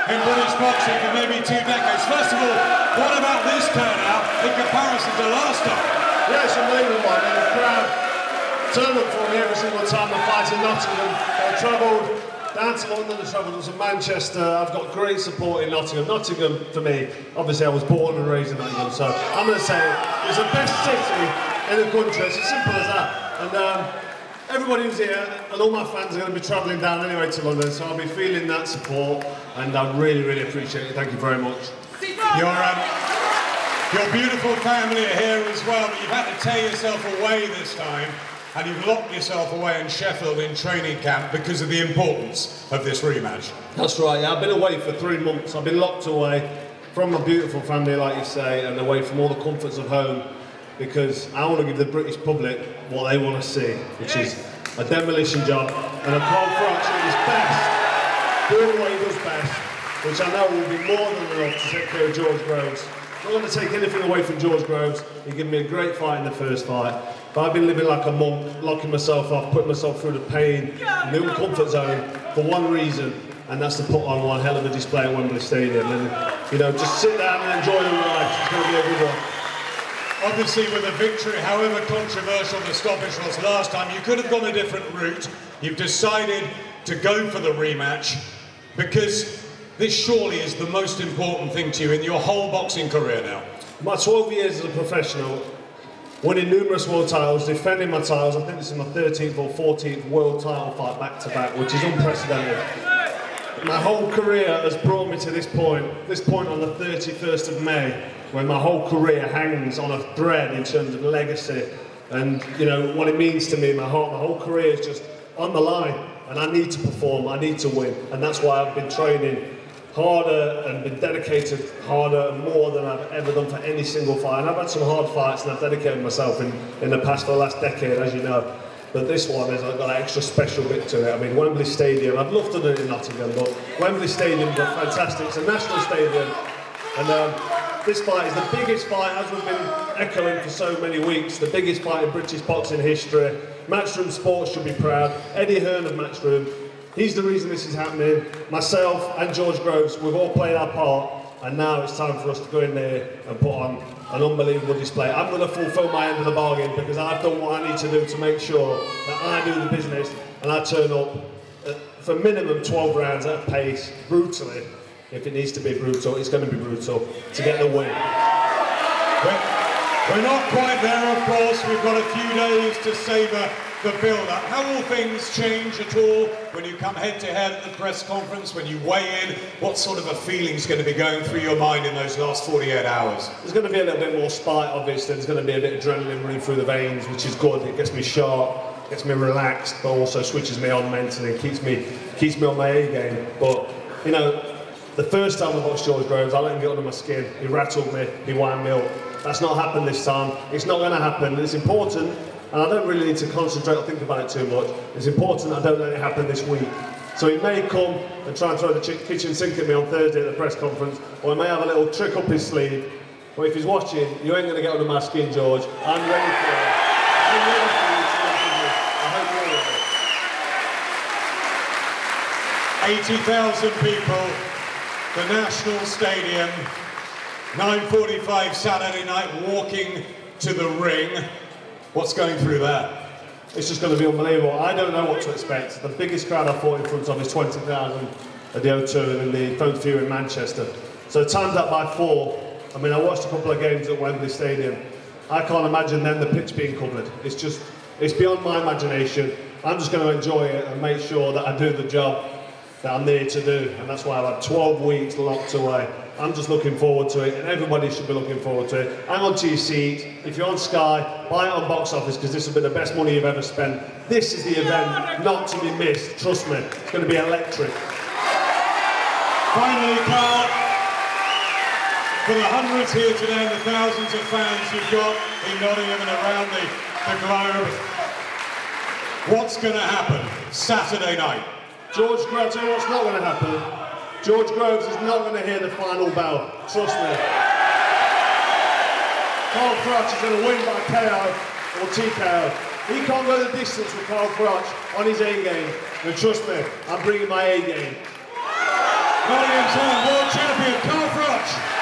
in British boxing for maybe 2 decades. First of all, what about this turnout in comparison to last time? Yeah, it's unbelievable. I mean, the crowd turned up for me every single time I fight in Nottingham. I travelled down to London, I travelled to Manchester. I've got great support in Nottingham. Nottingham, for me, obviously I was born and raised in Nottingham, so I'm going to say it's the best city in the country. It's as simple as that. And everybody who's here, and all my fans are going to be travelling down anyway to London, so I'll be feeling that support, and I really, really appreciate it. Thank you very much. Your beautiful family are here as well, but you've had to tear yourself away this time, and you've locked yourself away in Sheffield in training camp because of the importance of this rematch. That's right, yeah, I've been away for 3 months. I've been locked away from my beautiful family, like you say, and away from all the comforts of home, because I want to give the British public what they want to see, which is a demolition job and a Carl Froch at his best, doing what he does best, which I know will be more than enough to take care of George Groves. I'm not going to take anything away from George Groves. He gave me a great fight in the first fight, but I've been living like a monk, locking myself off, putting myself through the pain, new comfort zone, for one reason, and that's to put on one hell of a display at Wembley Stadium. And, you know, just sit down and enjoy the ride. It's going to be a good one. Obviously, with a victory, however controversial the stoppage was last time, you could have gone a different route. You've decided to go for the rematch because this surely is the most important thing to you in your whole boxing career now. My 12 years as a professional, winning numerous world titles, defending my titles. I think this is my 13th or 14th world title fight back-to-back, which is unprecedented. My whole career has brought me to this point on the 31st of May, when my whole career hangs on a thread in terms of legacy and, you know, what it means to me. My whole career is just on the line, and I need to perform, I need to win, and that's why I've been training harder and been dedicated harder and more than I've ever done for any single fight. And I've had some hard fights and I've dedicated myself in the past, for the last decade, as you know. But this one has got an extra special bit to it. I mean, Wembley Stadium, I'd love to do it in Nottingham, but Wembley Stadium is fantastic. It's a national stadium. And this fight is the biggest fight, as we've been echoing for so many weeks, the biggest fight in British boxing history. Matchroom Sports should be proud. Eddie Hearn of Matchroom. He's the reason this is happening. Myself and George Groves, we've all played our part, and now it's time for us to go in there and put on an unbelievable display. I'm going to fulfil my end of the bargain because I've done what I need to do to make sure that I do the business and I turn up for minimum 12 rounds at pace, brutally. If it needs to be brutal, it's going to be brutal to get the win. We're not quite there, of course. We've got a few days to savour the build-up. How will things change at all when you come head-to-head at the press conference, when you weigh in? What sort of a feeling's going to be going through your mind in those last 48 hours? There's going to be a little bit more spite, obviously. There's going to be a bit of adrenaline running through the veins, which is good. It gets me sharp, gets me relaxed, but also switches me on mentally and keeps me on my A game. But, you know, the first time I watched George Groves, I let him get under my skin. He rattled me, he wound me up. That's not happened this time. It's not going to happen. It's important. And I don't really need to concentrate or think about it too much. It's important I don't let it happen this week. So he may come and try and throw the kitchen sink at me on Thursday at the press conference, or he may have a little trick up his sleeve. But if he's watching, you ain't going to get under my skin, George. I'm ready for it. I'm ready for you to represent me. I hope you're ready. 80,000 people, the National Stadium, 9:45 Saturday night, walking to the ring. What's going through that? It's just going to be unbelievable. I don't know what to expect. The biggest crowd I fought in front of is 20,000 at the O2 and in the Phone View in Manchester. So times that by 4. I mean, I watched a couple of games at Wembley Stadium. I can't imagine then the pitch being covered. It's beyond my imagination. I'm just going to enjoy it and make sure that I do the job that I'm there to do. And that's why I've had 12 weeks locked away. I'm just looking forward to it, and everybody should be looking forward to it. Hang on to your seat. If you're on Sky, buy it on Box Office, because this will be the best money you've ever spent. This is the event not to be missed. Trust me, it's going to be electric. Finally, Carl, for the hundreds here today and the thousands of fans you've got in Nottingham and around the globe, what's going to happen Saturday night? George Groves, tell you what's not going to happen. George Groves is not going to hear the final bell, trust me. Carl Froch is going to win by KO or TKO. He can't go the distance with Carl Froch on his A game, and trust me, I'm bringing my A game. Nottingham's world champion, Froch.